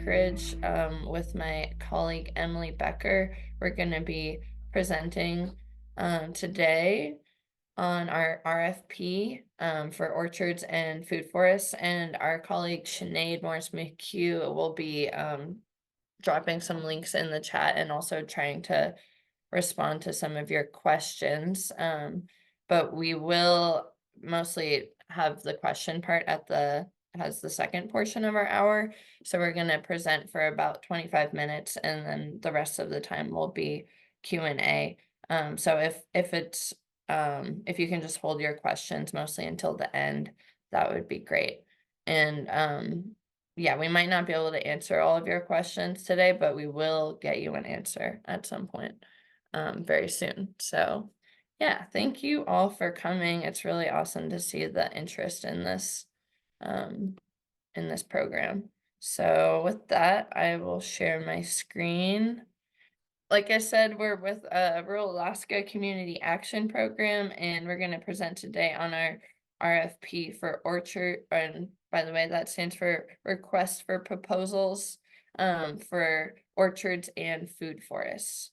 Anchorage with my colleague Emily Becker. We're going to be presenting today on our RFP for orchards and food forests, and our colleague Sinead Morris McHugh will be dropping some links in the chat and also trying to respond to some of your questions. But we will mostly have the question part has the second portion of our hour. So we're going to present for about 25 minutes, and then the rest of the time will be Q&A. So if you can just hold your questions mostly until the end, that would be great. And yeah, we might not be able to answer all of your questions today, but we will get you an answer at some point very soon. So yeah, thank you all for coming. It's really awesome to see the interest in this program. So with that, I will share my screen. Like I said, we're with Rural Alaska Community Action Program, and we're going to present today on our RFP for orchard. And by the way, that stands for Request for Proposals for Orchards and Food Forests.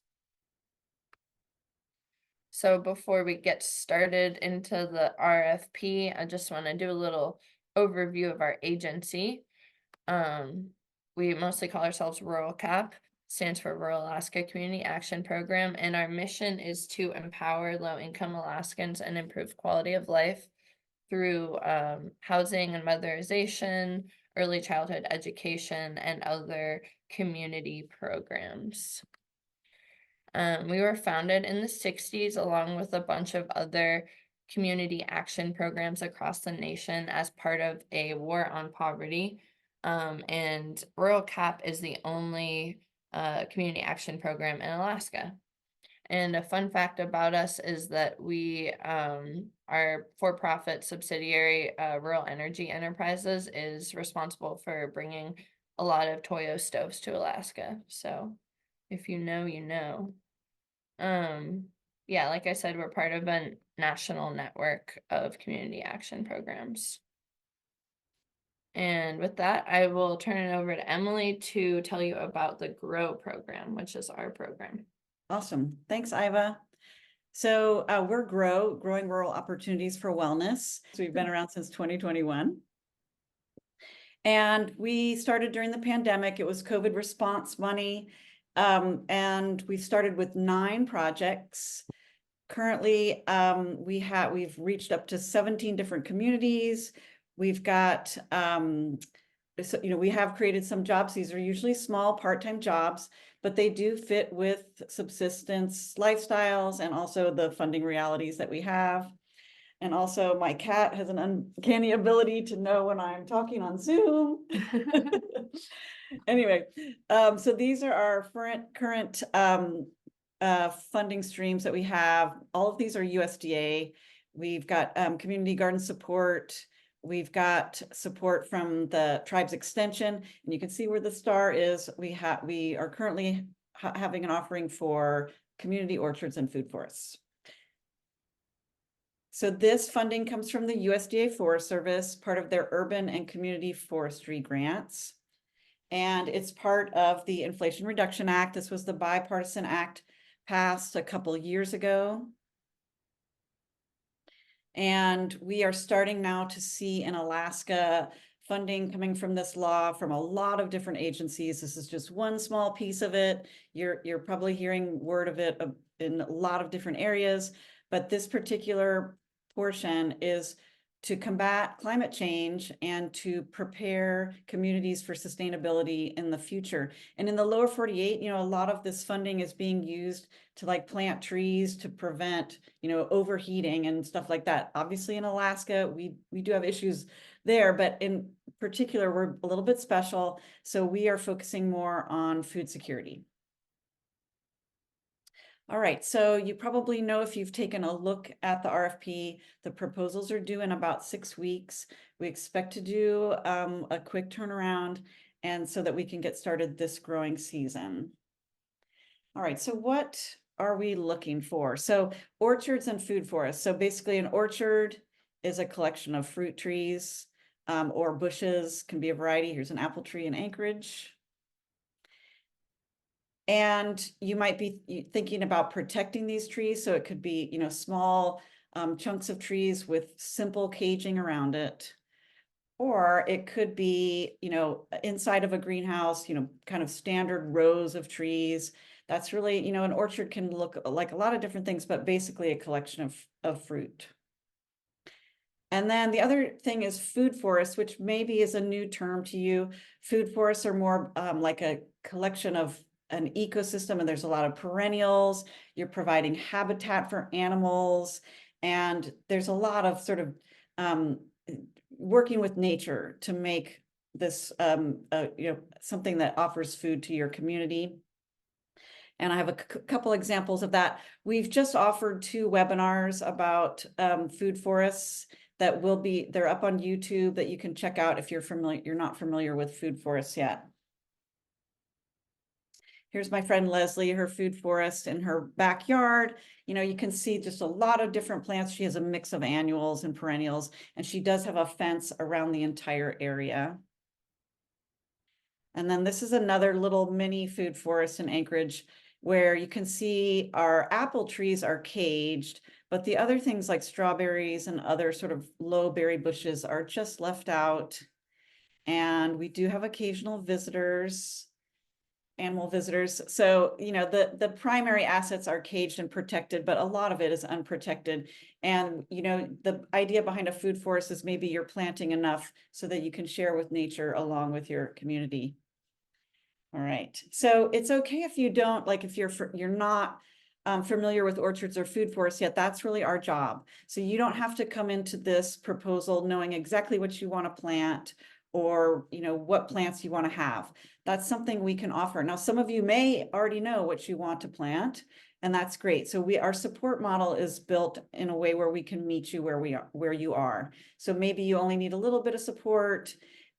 So before we get started into the RFP, I just want to do a little overview of our agency. We mostly call ourselves Rural CAP, stands for Rural Alaska Community Action Program, and our mission is to empower low-income Alaskans and improve quality of life through housing and weatherization, early childhood education, and other community programs. We were founded in the 60s along with a bunch of other community action programs across the nation as part of a war on poverty. And Rural CAP is the only community action program in Alaska. And a fun fact about us is that we, our for-profit subsidiary, Rural Energy Enterprises, is responsible for bringing a lot of Toyo stoves to Alaska. So if you know, you know. Yeah, like I said, we're part of a national network of community action programs. And with that, I will turn it over to Emily to tell you about the GROW program, which is our program. Awesome. Thanks, Iva. So we're GROW, Growing Rural Opportunities for Wellness. So we've been around since 2021. And we started during the pandemic. It was COVID response money. And we started with 9 projects. Currently, we've reached up to 17 different communities. We've got, so, we have created some jobs. These are usually small part-time jobs, but they do fit with subsistence lifestyles and also the funding realities that we have. And also my cat has an uncanny ability to know when I'm talking on Zoom. Anyway, so these are our current funding streams that we have. All of these are USDA. We've got community garden support. We've got support from the Tribes Extension, and you can see where the star is. We are currently having an offering for community orchards and food forests. So this funding comes from the USDA Forest Service, part of their urban and community forestry grants. And it's part of the Inflation Reduction Act. This was the bipartisan act passed a couple years ago. And we are starting now to see in Alaska funding coming from this law from a lot of different agencies. This is just one small piece of it. You're probably hearing word of it in a lot of different areas, but this particular portion is to combat climate change and to prepare communities for sustainability in the future. And in the lower 48, a lot of this funding is being used to plant trees to prevent, overheating and stuff like that. Obviously in Alaska, we do have issues there, but in particular, we're a little bit special. So we are focusing more on food security. All right, so you probably know if you've taken a look at the RFP, the proposals are due in about 6 weeks. We expect to do a quick turnaround and so that we can get started this growing season. All right, so what are we looking for? So orchards and food forests. So basically an orchard is a collection of fruit trees or bushes, can be a variety. Here's an apple tree in Anchorage. And you might be thinking about protecting these trees. So it could be, small chunks of trees with simple caging around it. Or it could be, inside of a greenhouse, kind of standard rows of trees. That's really, an orchard can look like a lot of different things, but basically a collection of fruit. And then the other thing is food forests, which maybe is a new term to you. Food forests are more like a collection of an ecosystem, and there's a lot of perennials. You're providing habitat for animals, and there's a lot of sort of working with nature to make this something that offers food to your community. And I have a couple examples of that. We've just offered 2 webinars about food forests that they're up on YouTube that you can check out if you're not familiar with food forests yet. Here's my friend Leslie, her food forest in her backyard. You can see just a lot of different plants. She has a mix of annuals and perennials, and she does have a fence around the entire area. And then this is another little mini food forest in Anchorage where you can see our apple trees are caged, but the other things like strawberries and other sort of low berry bushes are just left out. And we do have occasional animal visitors. So, the primary assets are caged and protected, but a lot of it is unprotected. And, the idea behind a food forest is maybe you're planting enough so that you can share with nature along with your community. All right, so it's okay if you don't, like if you're not familiar with orchards or food forests yet, that's really our job. So you don't have to come into this proposal knowing exactly what you want to plant or what plants you want to have. That's something we can offer. Now, some of you may already know what you want to plant, and that's great. So our support model is built in a way where we can meet you where you are. So maybe you only need a little bit of support.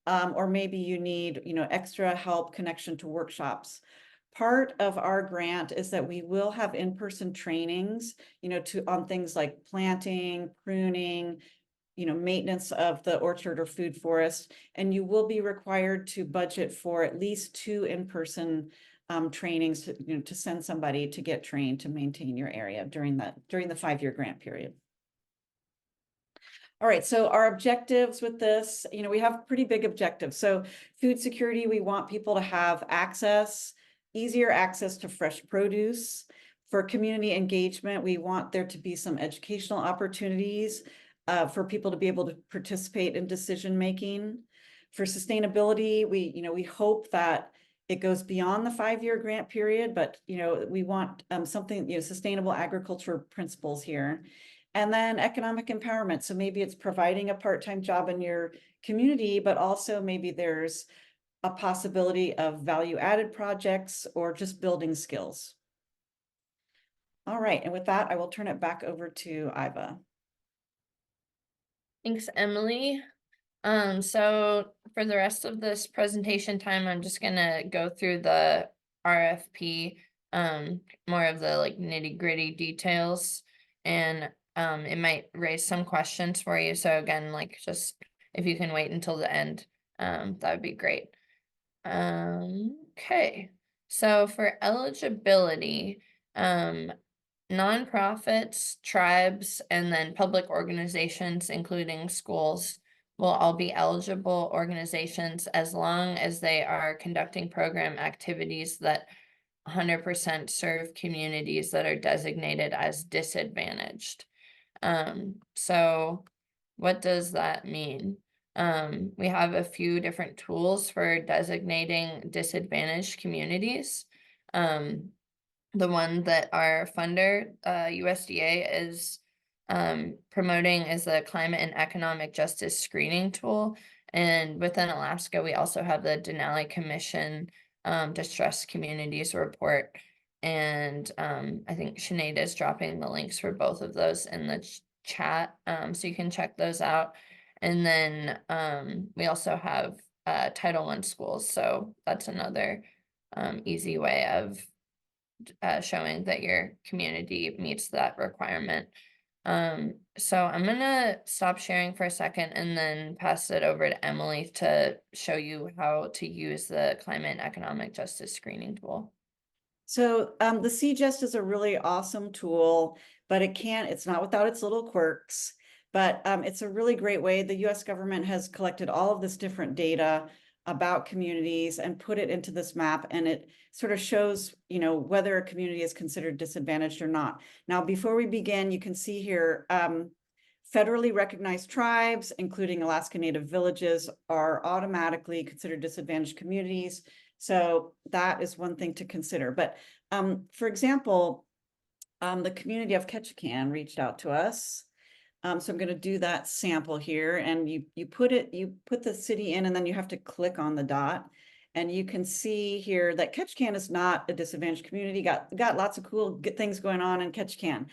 Or maybe you need, extra help, connection to workshops. Part of our grant is that we will have in-person trainings, on things like planting, pruning, maintenance of the orchard or food forest, and you will be required to budget for at least 2 in-person trainings, to send somebody to get trained to maintain your area during the 5-year grant period. All right, so our objectives with this, we have pretty big objectives. So food security, we want people to have easier access to fresh produce. For community engagement, we want there to be some educational opportunities for people to be able to participate in decision making. For sustainability, we hope that it goes beyond the 5-year grant period, but we want something, sustainable agriculture principles here. And then economic empowerment. So maybe it's providing a part-time job in your community, but also maybe there's a possibility of value-added projects or just building skills. All right, and with that, I will turn it back over to Iva. Thanks, Emily. So for the rest of this presentation time, I'm just gonna go through the RFP, more of the like nitty-gritty details, and it might raise some questions for you. So again, like just if you can wait until the end, that would be great. Okay. So for eligibility, nonprofits, tribes, and then public organizations, including schools, will all be eligible organizations as long as they are conducting program activities that 100% serve communities that are designated as disadvantaged. So what does that mean? We have a few different tools for designating disadvantaged communities. The one that our funder, USDA, is promoting is the Climate and Economic Justice Screening Tool. And within Alaska, we also have the Denali Commission Distressed Communities Report. And I think Sinead is dropping the links for both of those in the chat, so you can check those out. And then we also have Title I schools, so that's another easy way of showing that your community meets that requirement. So I'm gonna stop sharing for a second and then pass it over to Emily to show you how to use the Climate and Economic Justice Screening Tool. So the CGEST is a really awesome tool, but it's not without its little quirks. But it's a really great way. The US government has collected all of this different data about communities and put it into this map, and it sort of shows, whether a community is considered disadvantaged or not. Now, before we begin, you can see here, federally recognized tribes, including Alaska Native villages, are automatically considered disadvantaged communities. So that is one thing to consider. But for example, the community of Ketchikan reached out to us. So I'm going to do that sample here, and you put the city in, and then you have to click on the dot. And you can see here that Ketchikan is not a disadvantaged community. Got lots of cool things going on in Ketchikan.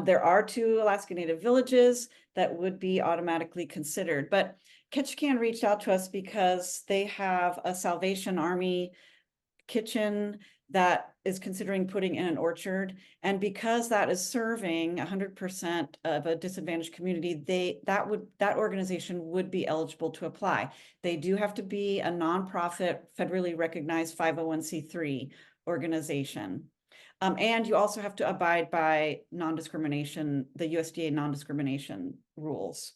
There are 2 Alaska Native villages that would be automatically considered, but Ketchikan reached out to us because they have a Salvation Army kitchen that is considering putting in an orchard. And because that is serving 100% of a disadvantaged community, that organization would be eligible to apply. They do have to be a nonprofit, federally recognized 501c3 organization. And you also have to abide by non-discrimination, the USDA non-discrimination rules.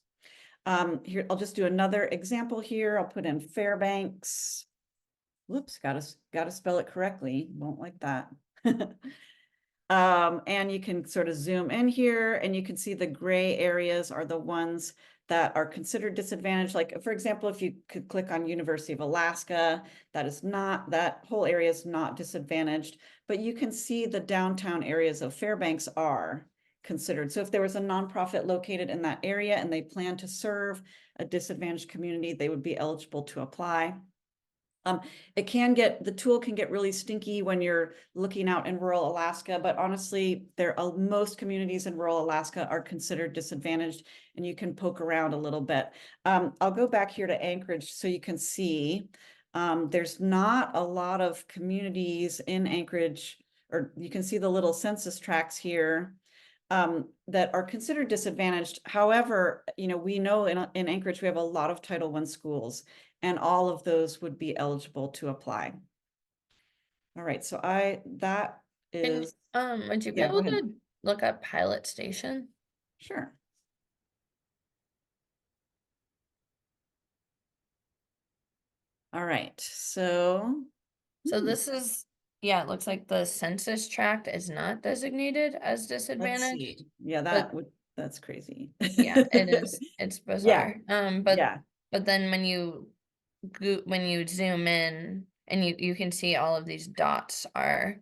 Here, I'll just do another example here. I'll put in Fairbanks. Whoops, gotta spell it correctly. Won't like that. And you can sort of zoom in here, and you can see the gray areas are the ones that are considered disadvantaged. Like, for example, if you could click on University of Alaska, that whole area is not disadvantaged, but you can see the downtown areas of Fairbanks are considered. So if there was a nonprofit located in that area and they plan to serve a disadvantaged community, they would be eligible to apply. The tool can get really stinky when you're looking out in rural Alaska, but honestly, most communities in rural Alaska are considered disadvantaged, and you can poke around a little bit. I'll go back here to Anchorage so you can see. There's not a lot of communities in Anchorage, or you can see the little census tracts here that are considered disadvantaged. However, we know in Anchorage, we have a lot of Title I schools, and all of those would be eligible to apply. All right, so that is. Would you be Yeah, go able ahead. to look up Pilot Station? Sure. All right, so. So this is, yeah, it looks like the census tract is not designated as Let's disadvantaged. see. Yeah, but that's crazy. yeah, it is. It's Yeah, bizarre. yeah. But then when you zoom in and you can see all of these dots are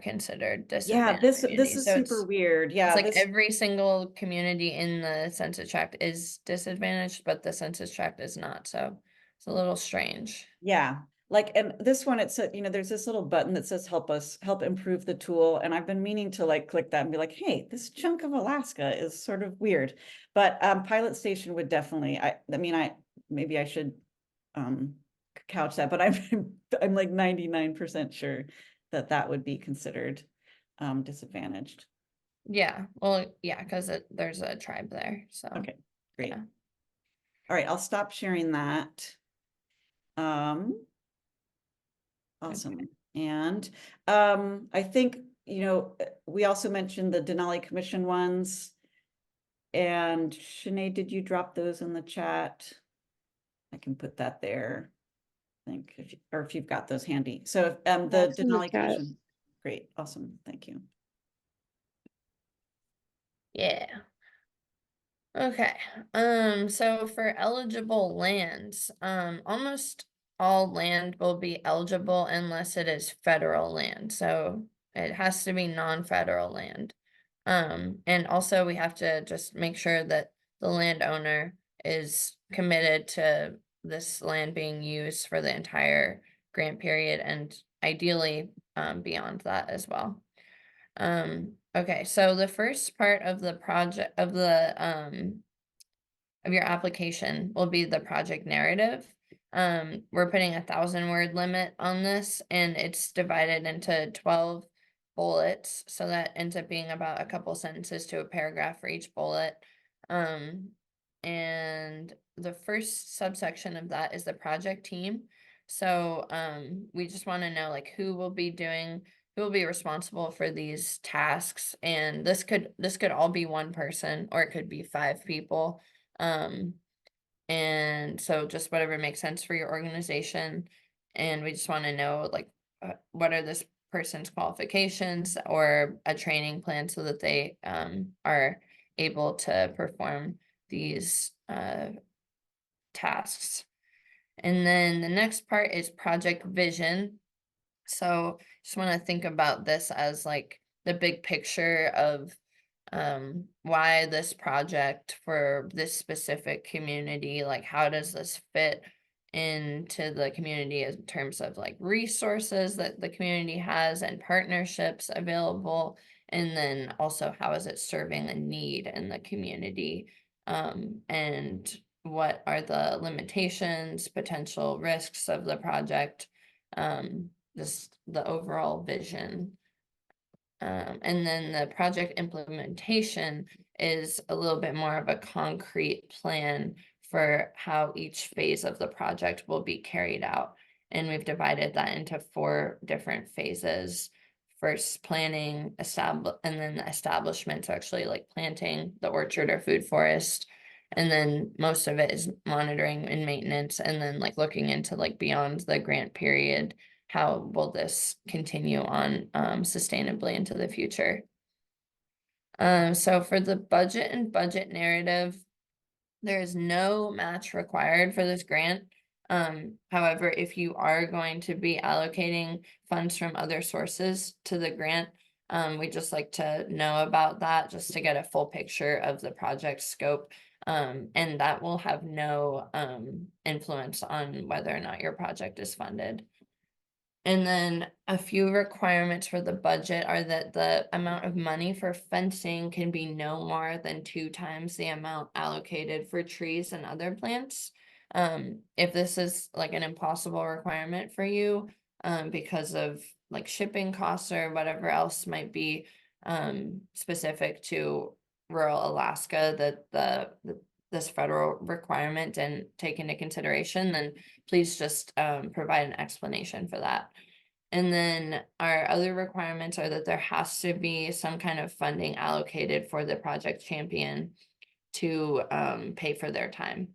considered Yeah, disadvantaged this communities. is So super weird. it's Yeah, like every single community in the census tract is disadvantaged, but the census tract is not. So it's a little strange. yeah. Like, and this one, it said, there's this little button that says help improve the tool. And I've been meaning to click that and be like, hey, this chunk of Alaska is sort of weird. But Pilot Station would definitely, maybe I should couch that, but I'm like 99% sure that would be considered disadvantaged. Yeah, well, yeah, because there's a tribe there. So Okay, great. yeah. All right, I'll stop sharing that. Awesome. Okay. And I think, we also mentioned the Denali Commission ones. And Sinead, did you drop those in the chat? I can put that there. I think if you've got those handy. So the That's in the Denali chat. Commission. Great, awesome, thank you. Yeah. Okay. So for eligible lands, almost all land will be eligible unless it is federal land. So it has to be non-federal land. And also we have to just make sure that the landowner is committed to this land being used for the entire grant period and ideally beyond that as well. Okay, so the first part of the project of your application will be the project narrative. We're putting 1,000-word limit on this, and it's divided into 12 bullets, so that ends up being about a couple sentences to a paragraph for each bullet. And the first subsection of that is the project team. So we just want to know who who will be responsible for these tasks, and this could all be one person, or it could be 5 people. And so just whatever makes sense for your organization. And we just want to know, like, what are this person's qualifications or a training plan so that they are able to perform these tasks. And then the next part is project vision. So just want to think about this as like the big picture of why this project for this specific community, like how does this fit into the community in terms of like resources that the community has and partnerships available, and then also how is it serving a need in the community, and what are the limitations, potential risks of the project, just the overall vision. And then the project implementation is a little bit more of a concrete plan for how each phase of the project will be carried out. And we've divided that into 4 different phases. First, planning, and then the establishment, so actually like planting the orchard or food forest. And then most of it is monitoring and maintenance, and then like looking into like beyond the grant period, how will this continue on sustainably into the future. So for the budget and budget narrative, there is no match required for this grant. However, if you are going to be allocating funds from other sources to the grant, we'd just like to know about that just to get a full picture of the project scope. And that will have no influence on whether or not your project is funded. And then a few requirements for the budget are that the amount of money for fencing can be no more than 2 times the amount allocated for trees and other plants. If this is like an impossible requirement for you, because of like shipping costs or whatever else might be specific to rural Alaska, that this federal requirement didn't take into consideration, then please just provide an explanation for that. And then our other requirements are that there has to be some kind of funding allocated for the project champion to pay for their time.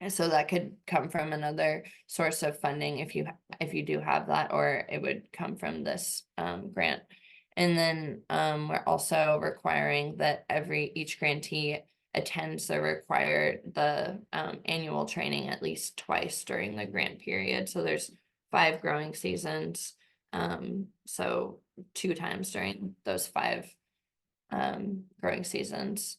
And so that could come from another source of funding if you do have that, or it would come from this grant. And then we're also requiring that each grantee attends the annual training at least twice during the grant period. So there's 5 growing seasons. So 2 times during those 5 growing seasons.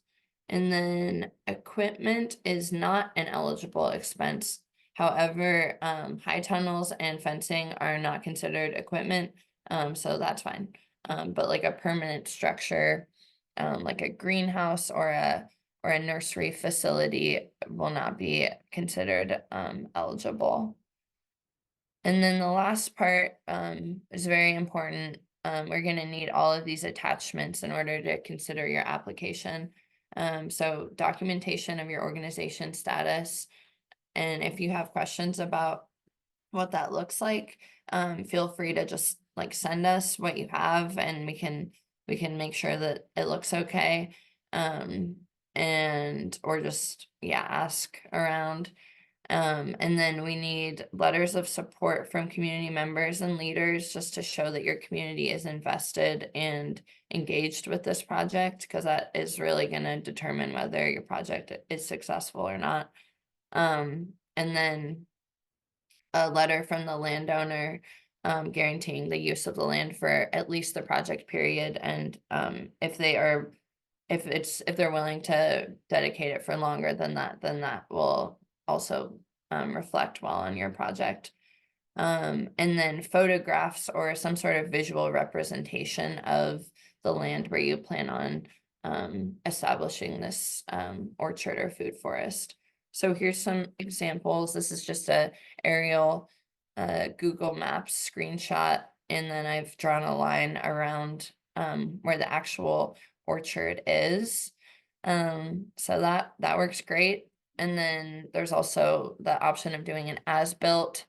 And then equipment is not an eligible expense. However, high tunnels and fencing are not considered equipment, so that's fine. But like a permanent structure, like a greenhouse or a nursery facility will not be considered eligible. And then the last part is very important. We're going to need all of these attachments in order to consider your application. So documentation of your organization status. And if you have questions about what that looks like, feel free to just like send us what you have, and we can make sure that it looks okay. And or just ask around. And then we need letters of support from community members and leaders just to show that your community is invested and engaged with this project, because that is really going to determine whether your project is successful or not. And then a letter from the landowner guaranteeing the use of the land for at least the project period. And if they're willing to dedicate it for longer than that, then that will also reflect well on your project. And then photographs or some sort of visual representation of the land where you plan on establishing this orchard or food forest. So here's some examples. This is just a aerial Google Maps screenshot, and then I've drawn a line around where the actual orchard is. So that works great. And then there's also the option of doing an as-built,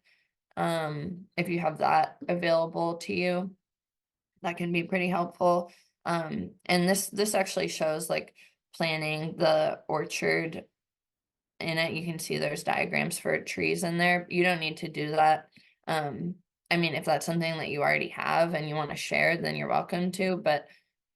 if you have that available to you. that can be pretty helpful. And this actually shows like planting the orchard in it. You can see there's diagrams for trees in there. You don't need to do that. I mean, if that's something that you already have and you want to share, then you're welcome to, but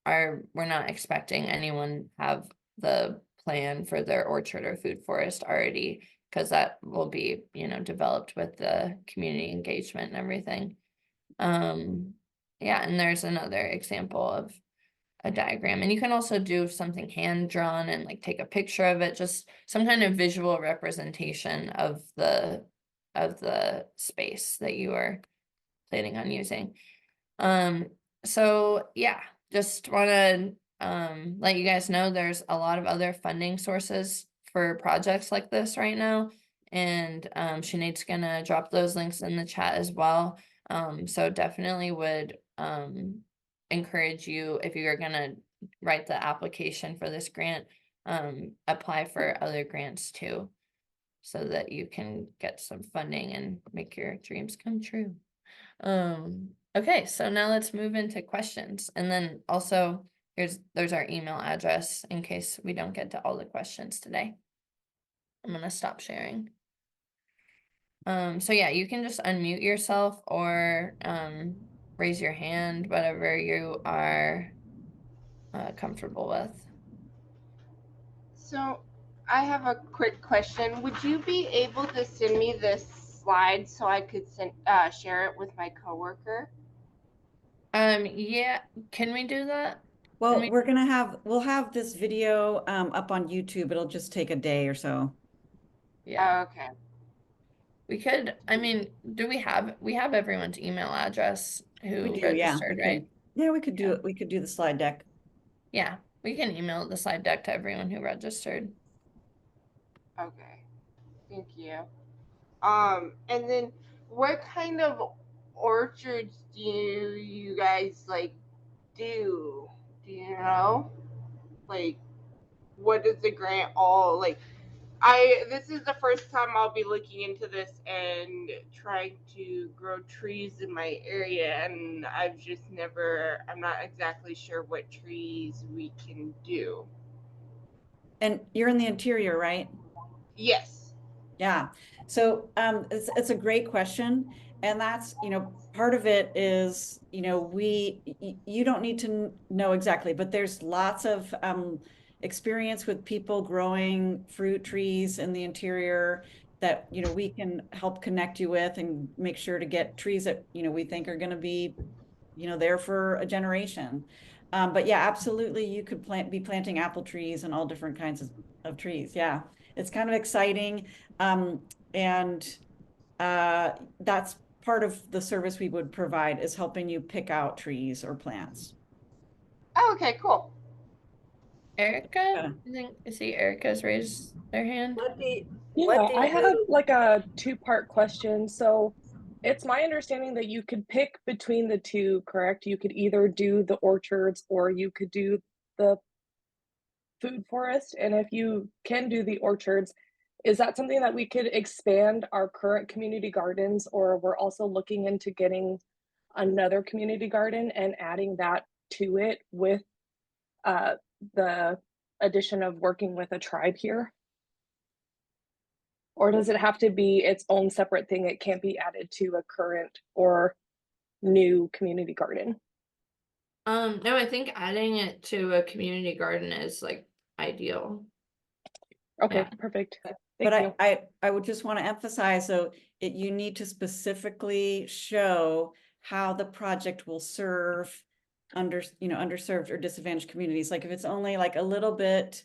we're not expecting anyone have the plan for their orchard or food forest already, because that will be, you know, developed with the community engagement and everything. Yeah, and there's another example of a diagram, and you can also do something hand drawn and like take a picture of it, just some kind of visual representation of the space that you are planning on using. So yeah, just want to let you guys know there's a lot of other funding sources for projects like this right now, and Sinead's gonna drop those links in the chat as well. So definitely would encourage you, if you're gonna write the application for this grant, apply for other grants too, so that you can get some funding and make your dreams come true. Okay, so now let's move into questions, and then also there's our email address in case we don't get to all the questions today. I'm gonna stop sharing. So yeah, you can just unmute yourself or raise your hand, whatever you are comfortable with. So I have a quick question. Would you be able to send me this slide so I could share it with my coworker? Yeah, can we do that? Well, we'll have this video up on YouTube. It'll just take a day or so. Yeah, Okay. we could, I mean, we have everyone's email address who We do, yeah. registered, right? Yeah, we could do Yeah. it. We could do the slide deck. Yeah, we can email the slide deck to everyone who registered. Okay. Thank you. And then what kind of orchards do you guys like do? Do you know? Like, what does the grant all like? This is the first time I'll be looking into this and trying to grow trees in my area, and I'm not exactly sure what trees we can do. And you're in the interior, right? Yes. Yeah. So it's a great question. And that's, part of it is, you don't need to know exactly, but there's lots of experience with people growing fruit trees in the interior that, we can help connect you with and make sure to get trees that, we think are going to be, there for a generation. But yeah, absolutely, you could be planting apple trees and all different kinds of trees. Yeah, it's kind of exciting. And that's part of the service we would provide, is helping you pick out trees or plants. Oh, okay, cool. Erica, I think, see Erica's raised their hand. Yeah, I have like a two-part question. So it's my understanding that you could pick between the two, correct? You could either do the orchards or you could do the food forest. And if you can do the orchards, is that something that we could expand our current community gardens, or we're also looking into getting another community garden and adding that to it with the addition of working with a tribe here? Or does it have to be its own separate thing? It can't be added to a current or new community garden. No, I think adding it to a community garden is like ideal. Okay, Yeah. perfect. But Thank you. I would just want to emphasize, so you need to specifically show how the project will serve underserved or disadvantaged communities. Like if it's only like a little bit,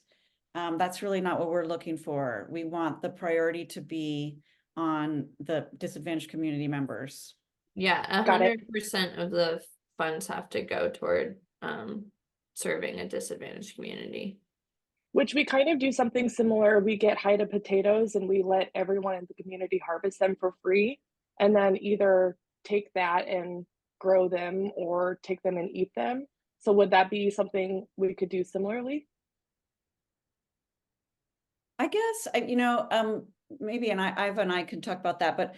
that's really not what we're looking for. We want the priority to be on the disadvantaged community members. Yeah, Got it. 100% of the funds have to go toward serving a disadvantaged community. Which we kind of do something similar. We get Haida potatoes and we let everyone in the community harvest them for free, and then either take that and grow them or take them and eat them. So would that be something we could do similarly? I guess, maybe, and Iva and I can talk about that, but,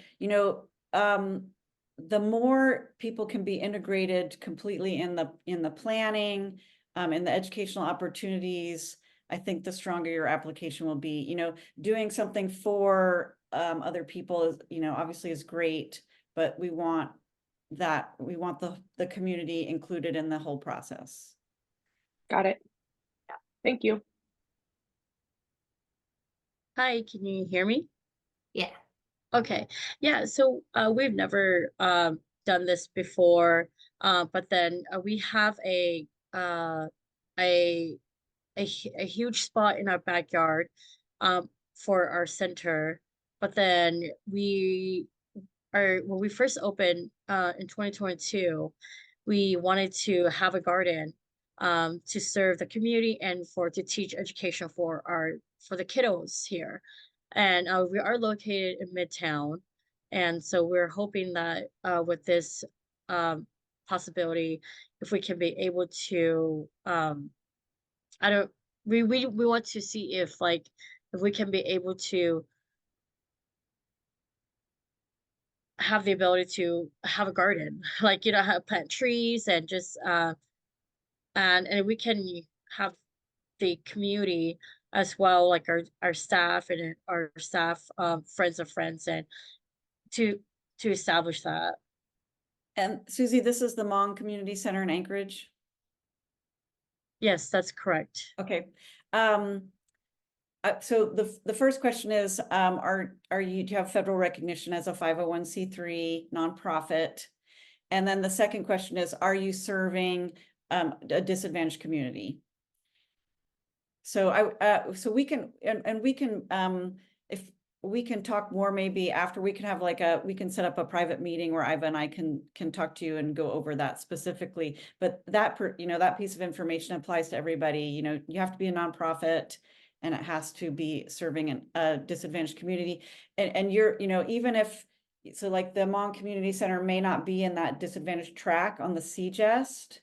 the more people can be integrated completely in the planning, in the educational opportunities, I think the stronger your application will be. You know, doing something for other people is, you know, obviously is great, but we want the community included in the whole process. Got it. Thank you. Hi, can you hear me? Yeah. Okay, yeah, so we've never done this before, but then we have uh a a huge spot in our backyard for our center, but then when we first opened in 2022, we wanted to have a garden to serve the community and to teach education for the kiddos here. And we are located in Midtown, and so we're hoping that with this possibility, if we can be able to I don't we want to see if we can be able to have the ability to have a garden, like, you know, have plant trees and just and we can have the community as well, like our staff and our staff friends of friends, and to establish that. And Susie, this is the Hmong Community Center in Anchorage. Yes, that's correct. Okay. So the first question is, do you have federal recognition as a 501c3 nonprofit? And then the second question is, are you serving a disadvantaged community? So so we can, and we can, if we can talk more, maybe after, we can have we can set up a private meeting where Iva and I can talk to you and go over that specifically. But that, you know, that piece of information applies to everybody. You know, you have to be a nonprofit, and it has to be serving a disadvantaged community. And you're, you know, even if, so like the Hmong Community Center may not be in that disadvantaged track on the CGEST.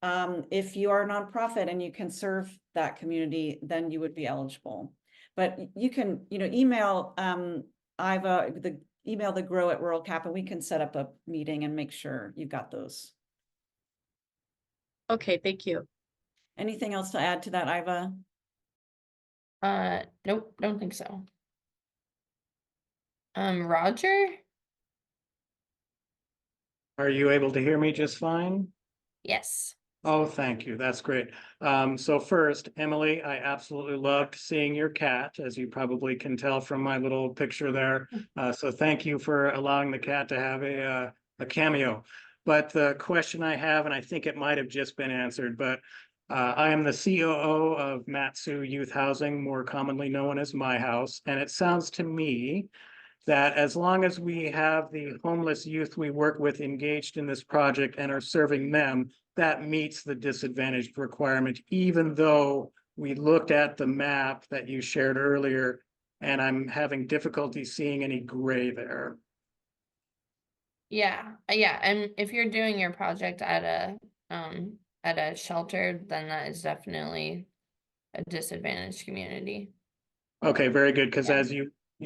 If you are a nonprofit and you can serve that community, then you would be eligible. But you can, you know, email Iva, email the Grow at Rural Cap, and we can set up a meeting and make sure you've got those. Okay, thank you. Anything else to add to that, Iva? Nope, don't think so. Roger? Are you able to hear me just fine? Yes. Oh, thank you. That's great. So first, Emily, I absolutely loved seeing your cat, as you probably can tell from my little picture there. So thank you for allowing the cat to have a cameo. But the question I have, and I think it might have just been answered, but I am the COO of Mat-Su Youth Housing, more commonly known as My House. And it sounds to me that as long as we have the homeless youth we work with engaged in this project and are serving them, that meets the disadvantaged requirement, even though we looked at the map that you shared earlier, and I'm having difficulty seeing any gray there. Yeah, and if you're doing your project at a shelter, then that is definitely a disadvantaged community. Okay, very good, because Yeah.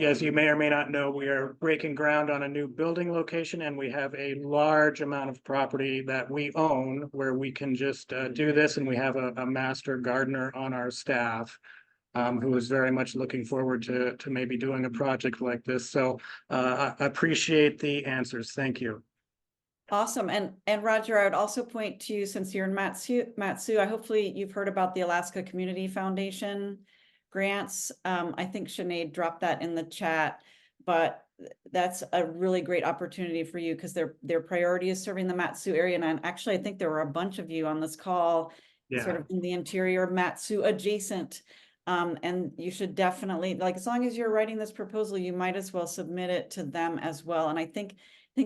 as you may or may not know, we are breaking ground on a new building location, and we have a large amount of property that we own where we can just do this, and we have a master gardener on our staff who is very much looking forward to maybe doing a project like this. So I appreciate the answers. Thank you. Awesome. And Roger, I would also point to you, since you're in Mat-Su, hopefully you've heard about the Alaska Community Foundation grants. I think Sinead dropped that in the chat, but that's a really great opportunity for you, because their priority is serving the Mat-Su area. And actually, I think there were a bunch of you on this call, sort of in the interior Mat-Su adjacent. And you should definitely, like, as long as you're writing this proposal, you might as well submit it to them as well. And I think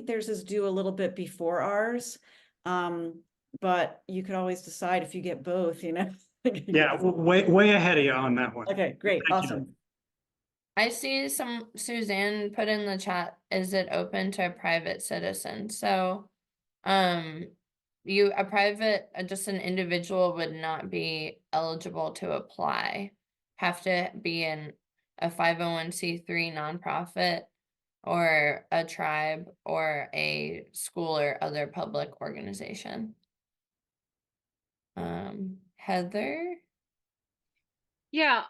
theirs is due a little bit before ours. But you could always decide if you get both, you know. Yeah, way ahead of you on that one. Okay, great. Thank you. Awesome. I see Suzanne put in the chat, is it open to a private citizen? So, just an individual would not be eligible to apply. Have to be in a 501c3 nonprofit. or a tribe or a school or other public organization. Heather? Yeah,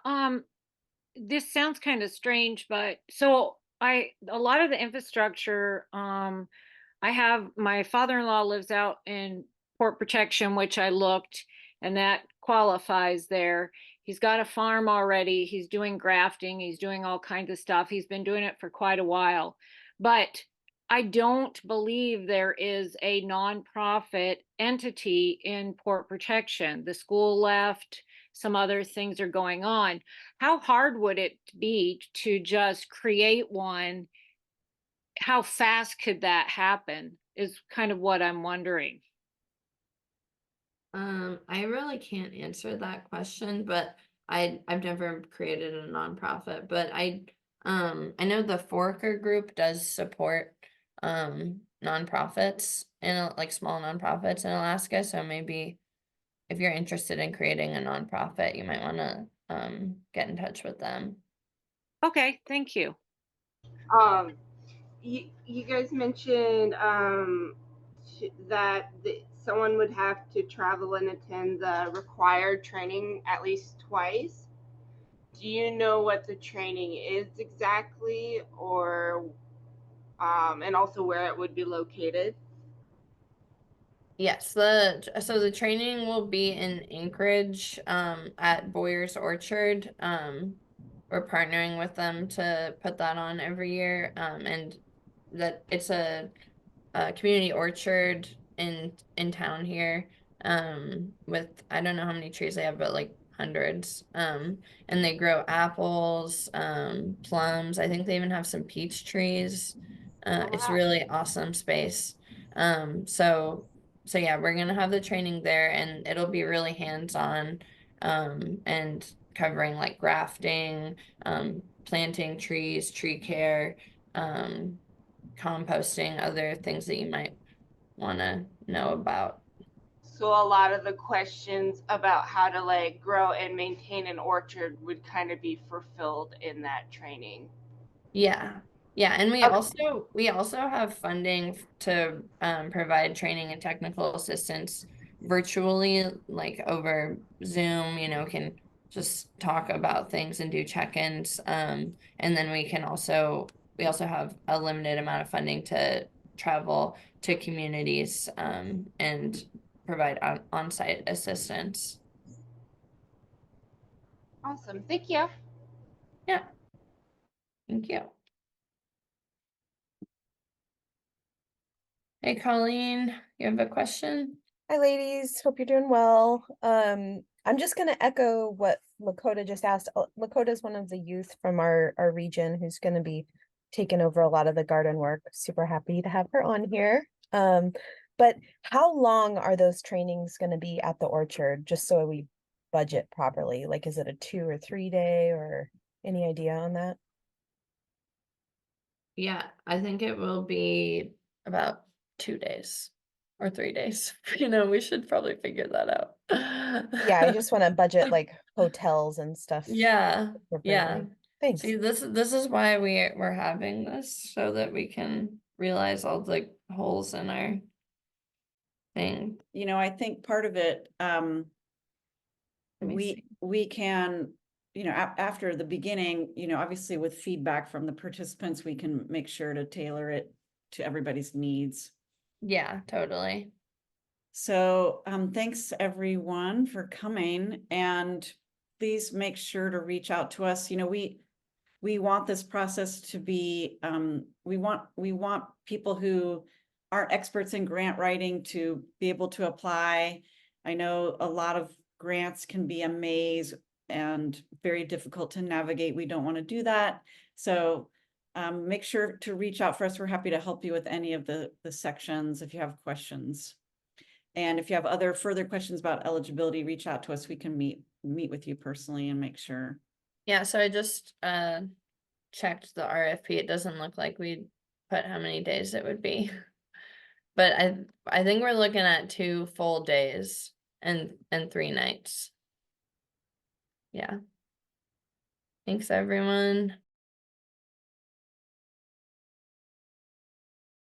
this sounds kind of strange, but so a lot of the infrastructure, I have my father-in-law lives out in Port Protection, which I looked, and that qualifies there. He's got a farm already. He's doing grafting. He's doing all kinds of stuff. He's been doing it for quite a while. But I don't believe there is a nonprofit entity in Port Protection. The school left, some other things are going on. How hard would it be to just create one? How fast could that happen is kind of what I'm wondering. I really can't answer that question, but I've never created a nonprofit, but I know the Forker group does support nonprofits and like small nonprofits in Alaska, so maybe if you're interested in creating a nonprofit, you might want to get in touch with them. Okay, thank you. You guys mentioned that someone would have to travel and attend the required training at least twice. Do you know what the training is exactly, or and also where it would be located? Yes, the training will be in Anchorage at Boyer's Orchard. We're partnering with them to put that on every year. And that it's a community orchard in town here. With I don't know how many trees they have, but like hundreds. And they grow apples, plums. I think they even have some peach trees. It's Wow. really awesome space. So yeah, we're gonna have the training there, and it'll be really hands-on, and covering like grafting, planting trees, tree care, composting, other things that you might want to know about. So a lot of the questions about how to like grow and maintain an orchard would kind of be fulfilled in that training. Yeah. Yeah, and we Okay. also have funding to provide training and technical assistance virtually, like over Zoom, can just talk about things and do check-ins. And then we also have a limited amount of funding to travel to communities and provide on-site assistance. Awesome. Thank you. Yeah. Thank you. Hey, Colleen, you have a question? Hi, ladies. Hope you're doing well. I'm just going to echo what Lakota just asked. Lakota is one of the youth from our region who's going to be taking over a lot of the garden work. Super happy to have her on here. But how long are those trainings going to be at the orchard, just so we budget properly? Like, is it a 2 or 3 day, or any idea on that? Yeah, I think it will be about 2 days or 3 days. We should probably figure that out. Yeah, I just want to budget like hotels and stuff. Yeah, yeah. appropriately. Thanks. See, this is why we're having this, so that we can realize all the holes in our thing. I think part of it, Let me see. we can, after the beginning, obviously with feedback from the participants, we can make sure to tailor it to everybody's needs. Yeah, totally. So thanks everyone for coming, and please make sure to reach out to us. We want this process to be, we want people who aren't experts in grant writing to be able to apply. I know a lot of grants can be a maze and very difficult to navigate. We don't want to do that. So make sure to reach out for us. We're happy to help you with any of the sections if you have questions. And if you have further questions about eligibility, reach out to us. We can meet with you personally and make sure. Yeah, so I just checked the RFP. It doesn't look like we put how many days it would be. But I think we're looking at 2 full days and 3 nights. Yeah. Thanks everyone.